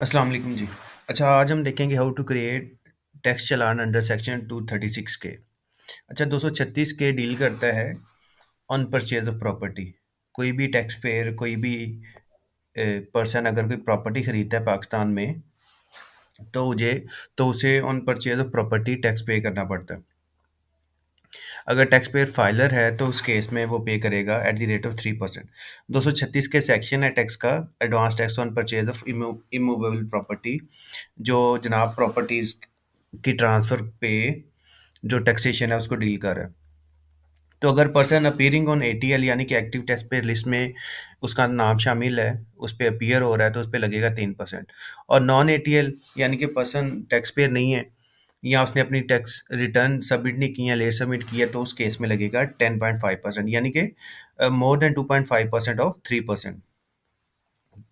अस्सलाम वालेकुम जी। अच्छा, आज हम देखेंगे हाउ टू क्रिएट टैक्स चालान अंडर सेक्शन 236 के। अच्छा, 236 के डील करता है ऑन परचेज ऑफ प्रॉपर्टी। कोई भी टैक्स पेयर, कोई भी पर्सन अगर कोई प्रॉपर्टी खरीदता है पाकिस्तान में, तो उसे on purchase of property tax पे करना पड़ता है। अगर टैक्स पेयर फाइलर है तो उस केस में वो पे करेगा एट द रेट ऑफ 3%। 236 के सेक्शन है टैक्स का, advance tax on purchase of immovable property, जो जनाब प्रॉपर्टीज की ट्रांसफर पे जो टैक्सेशन है उसको डील कर रहा है। तो अगर पर्सन अपीयरिंग ऑन एटीएल यानी कि एक्टिव टैक्स पेयर लिस्ट में उसका नाम शामिल है, उस पे अपीयर हो रहा है, तो उस पे लगेगा 3%। और नॉन एटीएल यानी कि पर्सन टैक्स पेयर नहीं है या उसने अपनी टैक्स रिटर्न सबमिट नहीं की है, लेट सबमिट की है, तो उस केस में लगेगा 10.5%, यानी कि मोर देन 2.5% ऑफ 3%।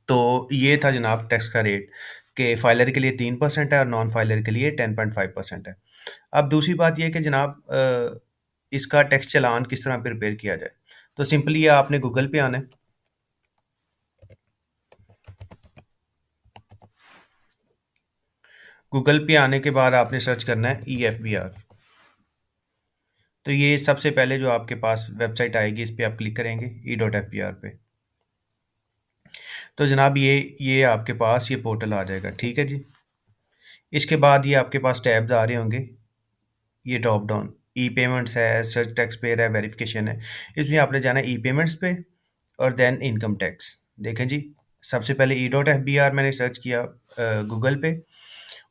तो ये था जनाब टैक्स का रेट, कि फाइलर के लिए 3% है और नॉन फाइलर के लिए 10.5% है। अब दूसरी बात ये है कि जनाब इसका टैक्स चालान किस तरह प्रिपेयर किया जाए। तो सिंपली ये आपने गूगल पे आना है। गूगल पे आने के बाद आपने सर्च करना है EFBR। तो ये सबसे पहले जो आपके पास वेबसाइट आएगी, इस पे आप क्लिक करेंगे E.FBR पे। तो जनाब ये आपके पास ये पोर्टल आ जाएगा, ठीक है जी। इसके बाद ये आपके पास टैब्स आ रहे होंगे, ये ड्रॉप डाउन ई पेमेंट्स है, सर्च टैक्स पेयर है, वेरिफिकेशन है। इसमें आपने जाना है ई पेमेंट्स पे और देन इनकम टैक्स। देखें जी, सबसे पहले E.FBR मैंने सर्च किया गूगल पे।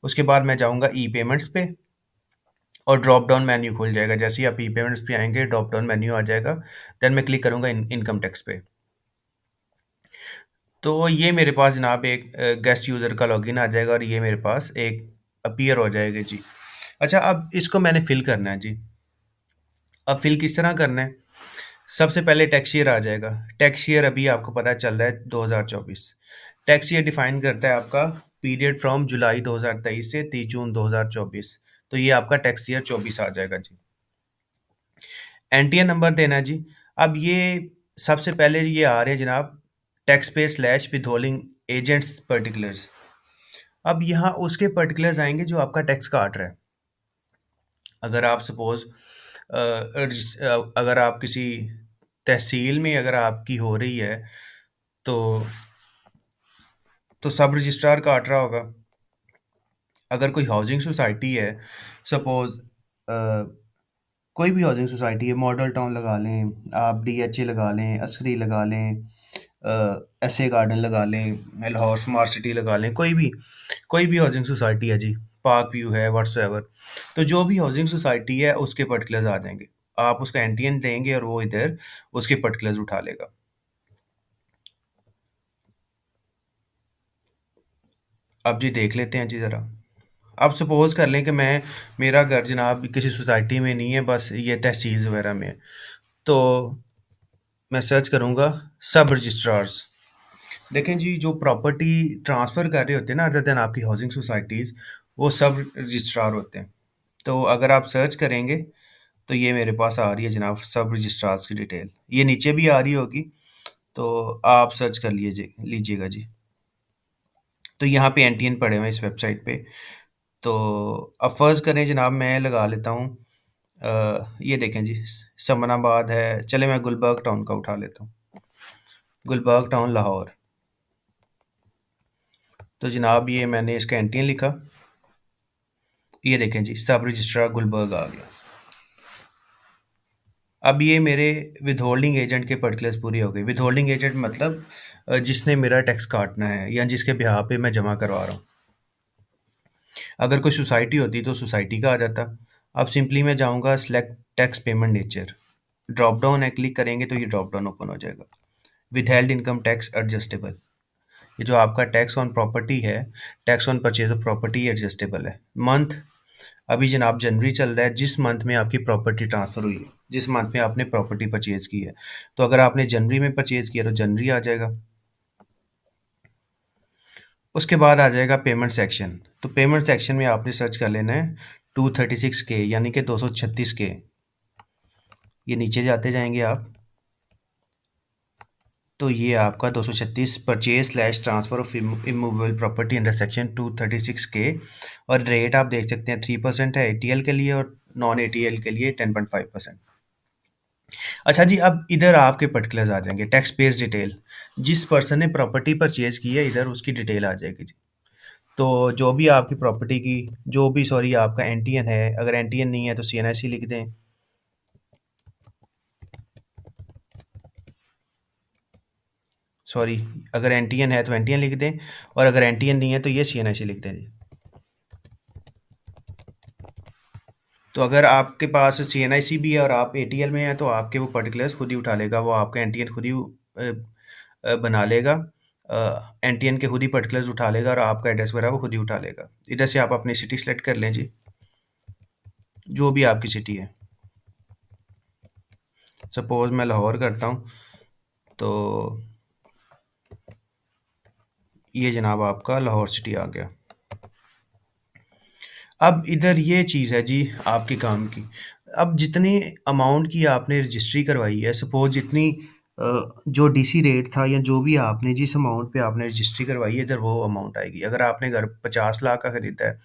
उसके बाद मैं जाऊंगा ई पेमेंट्स पे और ड्रॉप डाउन मेन्यू खुल जाएगा। जैसे ही आप ई पेमेंट्स पे आएंगे, ड्रॉप डाउन मेन्यू आ जाएगा। देन मैं क्लिक करूंगा इनकम टैक्स पे। तो ये मेरे पास जनाब एक गेस्ट यूज़र का लॉगिन आ जाएगा और ये मेरे पास एक अपीयर हो जाएगा जी। अच्छा, अब इसको मैंने फिल करना है जी। अब फिल किस तरह करना है? सबसे पहले टैक्स ईयर आ जाएगा। टैक्स ईयर अभी आपको पता चल रहा है 2024। टैक्स ईयर डिफाइन करता है आपका पीरियड फ्रॉम जुलाई 2023 से 30 जून 2024। तो ये आपका टैक्स ईयर 24 आ जाएगा जी। एनटीआर नंबर देना है जी। अब ये सबसे पहले ये आ रहे हैं जनाब, टैक्स पे स्लैश विथहोल्डिंग एजेंट्स पर्टिकुलर्स। अब यहाँ उसके पर्टिकुलर्स आएंगे जो आपका टैक्स काट रहा है। अगर आप सपोज अगर आप किसी तहसील में अगर आपकी हो रही है, तो सब रजिस्ट्रार काट रहा होगा। अगर कोई हाउसिंग सोसाइटी है, सपोज कोई भी हाउसिंग सोसाइटी है, मॉडल टाउन लगा लें, आप DHA लगा लें, असरी लगा लें, SA गार्डन लगा लें, लाहौर स्मार्ट सिटी लगा लें, कोई भी हाउसिंग सोसाइटी है जी, पार्क व्यू है, व्हाट्सएवर। तो जो भी हाउसिंग सोसाइटी है उसके पर्टिकुलर्स आ जाएंगे। आप उसका एनटीएन देंगे और वो इधर उसके पर्टिकुलर्स उठा लेगा। अब जी देख लेते हैं जी ज़रा। अब सपोज़ कर लें कि मेरा घर जनाब किसी सोसाइटी में नहीं है, बस ये तहसील वगैरह में है। तो मैं सर्च करूँगा सब रजिस्ट्रार्स। देखें जी, जो प्रॉपर्टी ट्रांसफ़र कर रहे होते हैं ना अदर देन आपकी हाउसिंग सोसाइटीज़, वो सब रजिस्ट्रार होते हैं। तो अगर आप सर्च करेंगे तो ये मेरे पास आ रही है जनाब सब रजिस्ट्रार्स की डिटेल, ये नीचे भी आ रही होगी, तो आप सर्च कर लीजिएगा जी। तो यहाँ पे एनटीएन पड़े हुए हैं इस वेबसाइट पे। तो अब फ़र्ज़ करें जनाब, मैं लगा लेता हूँ ये देखें जी, समनाबाद है। चले मैं गुलबर्ग टाउन का उठा लेता हूँ, गुलबर्ग टाउन लाहौर। तो जनाब ये मैंने इसका एनटीएन लिखा, ये देखें जी सब रजिस्ट्रार गुलबर्ग आ गया। अब ये मेरे विथहोल्डिंग एजेंट के पर्टिकुलर्स पूरे हो गए। विथहोल्डिंग एजेंट मतलब जिसने मेरा टैक्स काटना है या जिसके बिहाफ पे मैं जमा करवा रहा हूँ। अगर कोई सोसाइटी होती तो सोसाइटी का आ जाता। अब सिंपली मैं जाऊँगा select tax payment nature, drop down है, क्लिक करेंगे तो ये ड्रॉप डाउन ओपन हो जाएगा। विथहेल्ड इनकम टैक्स एडजस्टेबल, ये जो आपका टैक्स ऑन प्रॉपर्टी है, tax on purchase of property adjustable है। मंथ, अभी जनाब जनवरी चल रहा है, जिस मंथ में आपकी प्रॉपर्टी ट्रांसफ़र हुई है, जिस मंथ में आपने प्रॉपर्टी परचेज़ की है। तो अगर आपने जनवरी में परचेज़ किया तो जनवरी आ जाएगा। उसके बाद आ जाएगा पेमेंट सेक्शन। तो पेमेंट सेक्शन में आपने सर्च कर लेना है 236 के, यानी कि 236 के। ये नीचे जाते जाएंगे आप, तो ये आपका 236 purchase slash transfer of immovable property under section 236 के, और रेट आप देख सकते हैं 3% है एटीएल के लिए और नॉन एटीएल के लिए 10.5%। अच्छा जी, अब इधर आपके पर्टिकुलर्स आ जाएंगे, टैक्स पेज डिटेल। जिस पर्सन ने प्रॉपर्टी परचेज की है इधर उसकी डिटेल आ जाएगी जी। तो जो भी आपकी प्रॉपर्टी की, जो भी सॉरी आपका एनटीएन है, अगर एनटीएन नहीं है तो सीएनआईसी लिख दें। सॉरी, अगर एनटीएन है तो एनटीएन लिख दें, और अगर एनटीएन नहीं है तो ये सीएनआईसी लिख दें जी। तो अगर आपके पास सीएनआईसी भी है और आप एटीएल में हैं तो आपके वो पर्टिकुलर्स खुद ही उठा लेगा, वो आपका एनटीएन खुद ही बना लेगा। एनटीएन के खुद ही पर्टिकुलर्स उठा लेगा और आपका एड्रेस वगैरह वो खुद ही उठा लेगा। इधर से आप अपनी सिटी सेलेक्ट कर लें जी, जो भी आपकी सिटी है। सपोज मैं लाहौर करता हूँ, तो ये जनाब आपका लाहौर सिटी आ गया। अब इधर ये चीज़ है जी आपके काम की। अब जितने अमाउंट की आपने रजिस्ट्री करवाई है, सपोज जितनी जो डीसी रेट था या जो भी आपने जिस अमाउंट पे आपने रजिस्ट्री करवाई है इधर वो अमाउंट आएगी। अगर आपने घर 50 लाख का खरीदा है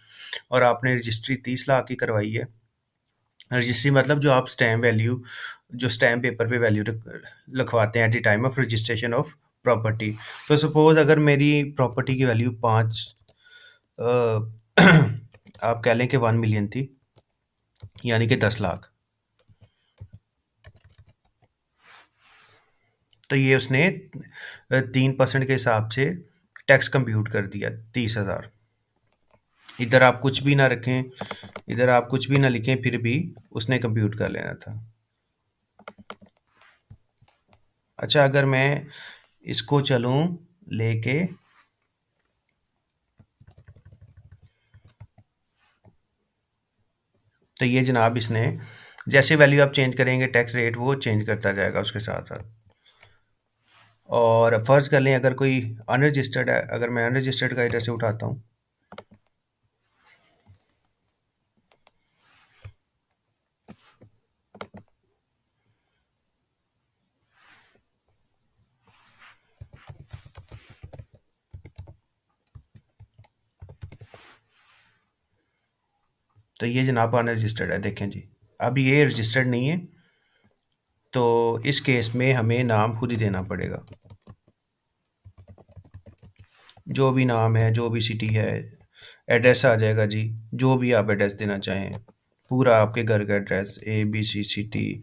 और आपने रजिस्ट्री 30 लाख की करवाई है, रजिस्ट्री मतलब जो आप स्टैम्प वैल्यू, जो स्टैम्प पेपर पे वैल्यू लिखवाते हैं at the time of registration of property. तो सपोज अगर मेरी प्रॉपर्टी की वैल्यू 5 आप कह लें कि 1 मिलियन थी, यानी कि 10 लाख। तो ये उसने 3% के हिसाब से टैक्स कंप्यूट कर दिया 30,000। इधर आप कुछ भी ना रखें, इधर आप कुछ भी ना लिखें, फिर भी उसने कंप्यूट कर लेना था। अच्छा, अगर मैं इसको चलूँ लेके, तो ये जनाब इसने जैसे वैल्यू आप चेंज करेंगे टैक्स रेट वो चेंज करता जाएगा उसके साथ साथ। और फ़र्ज़ कर लें अगर कोई अनरजिस्टर्ड है, अगर मैं अनरजिस्टर्ड का इधर से उठाता हूँ, तो ये जनाब अनरजिस्टर्ड है, देखें जी। अब ये रजिस्टर्ड नहीं है, तो इस केस में हमें नाम खुद ही देना पड़ेगा। जो भी नाम है, जो भी सिटी है, एड्रेस आ जाएगा जी, जो भी आप एड्रेस देना चाहें, पूरा आपके घर का एड्रेस, ABC सिटी।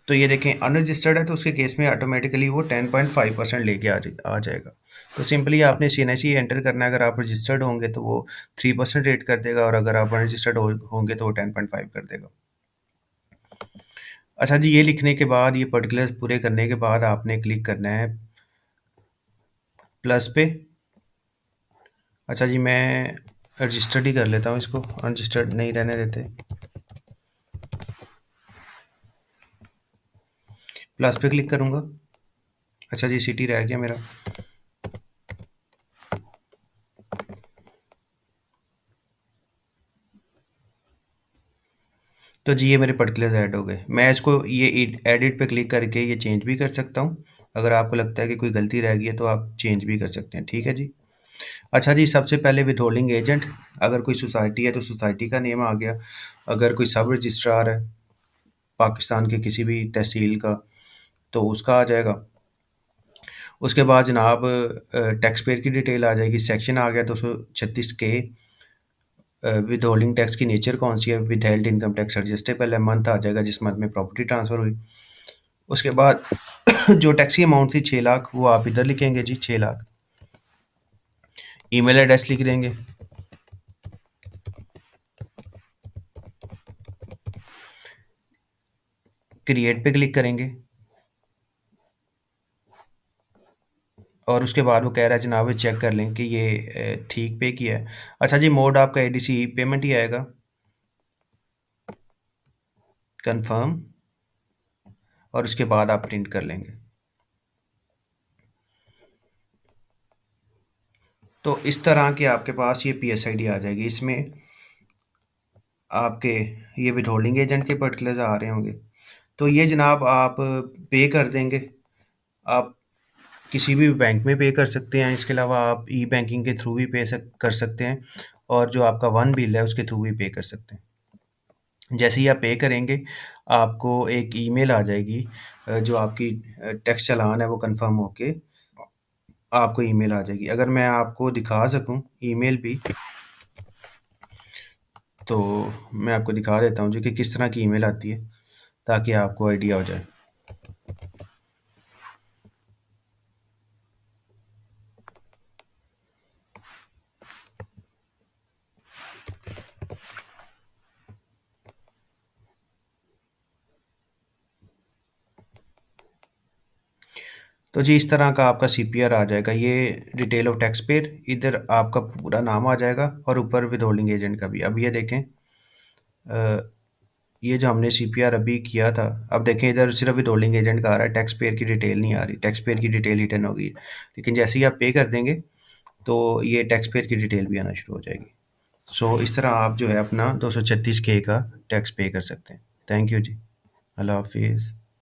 तो ये देखें अनरजिस्टर्ड है, तो उसके केस में ऑटोमेटिकली वो 10.5% लेके आ जाएगा। तो सिंपली आपने CNIC एंटर करना है। अगर आप रजिस्टर्ड होंगे तो वो 3% रेट कर देगा, और अगर आप अनरजिस्टर्ड होंगे तो वो 10.5 कर देगा। अच्छा जी, ये लिखने के बाद, ये पर्टिकुलर्स पूरे करने के बाद आपने क्लिक करना है प्लस पे। अच्छा जी, मैं रजिस्टर्ड ही कर लेता हूँ इसको, अनरजिस्टर्ड नहीं रहने देते। प्लस पे क्लिक करूँगा। अच्छा जी, सिटी रह गया मेरा। तो जी ये मेरे पर्टिकुलर्स ऐड हो गए। मैं इसको ये एडिट पे क्लिक करके ये चेंज भी कर सकता हूँ। अगर आपको लगता है कि कोई गलती रह गई है तो आप चेंज भी कर सकते हैं, ठीक है जी। अच्छा जी, सबसे पहले विथहोल्डिंग एजेंट, अगर कोई सोसाइटी है तो सोसाइटी का नेम आ गया। अगर कोई सब रजिस्ट्रार है पाकिस्तान के किसी भी तहसील का तो उसका आ जाएगा। उसके बाद जनाब टैक्स पेयर की डिटेल आ जाएगी। सेक्शन आ गया 236 के। विथहोल्डिंग टैक्स की नेचर कौन सी है, विदहेल्ड इनकम टैक्स एडजस्टेबल है। मंथ आ जाएगा जिस मंथ में प्रॉपर्टी ट्रांसफ़र हुई। उसके बाद जो टैक्स की अमाउंट थी 6 लाख, वो आप इधर लिखेंगे जी 6 लाख। ईमेल एड्रेस लिख देंगे। क्रिएट पे क्लिक करेंगे और उसके बाद वो कह रहा है जनाब ये चेक कर लें कि ये ठीक पे किया है। अच्छा जी, मोड आपका ADC पेमेंट ही आएगा। कंफर्म, और उसके बाद आप प्रिंट कर लेंगे। तो इस तरह के आपके पास ये PSID आ जाएगी। इसमें आपके ये विथहोल्डिंग एजेंट के पर्टिकुलर्स आ रहे होंगे। तो ये जनाब आप पे कर देंगे। आप किसी भी बैंक में पे कर सकते हैं, इसके अलावा आप ई बैंकिंग के थ्रू भी कर सकते हैं, और जो आपका वन बिल है उसके थ्रू भी पे कर सकते हैं। जैसे ही आप पे करेंगे, आपको एक ईमेल आ जाएगी, जो आपकी टैक्स चालान है वो कंफर्म होके आपको ईमेल आ जाएगी। अगर मैं आपको दिखा सकूं ईमेल भी, तो मैं आपको दिखा देता हूँ जो कि किस तरह की ईमेल आती है, ताकि आपको आइडिया हो जाए। तो जी इस तरह का आपका सीपीआर आ जाएगा। ये डिटेल ऑफ टैक्स पेयर, इधर आपका पूरा नाम आ जाएगा और ऊपर विथहोल्डिंग एजेंट का भी। अब ये देखें, ये जो हमने सीपीआर अभी किया था, अब देखें इधर सिर्फ विथहोल्डिंग एजेंट का आ रहा है, टैक्स पेयर की डिटेल नहीं आ रही। टैक्स पेयर की डिटेल हिडन हो गई है, लेकिन जैसे ही आप पे कर देंगे तो ये टैक्स पेयर की डिटेल भी आना शुरू हो जाएगी। सो इस तरह आप जो है अपना 236 के का टैक्स पे कर सकते हैं। थैंक यू जी। अल्लाह हाफिज़।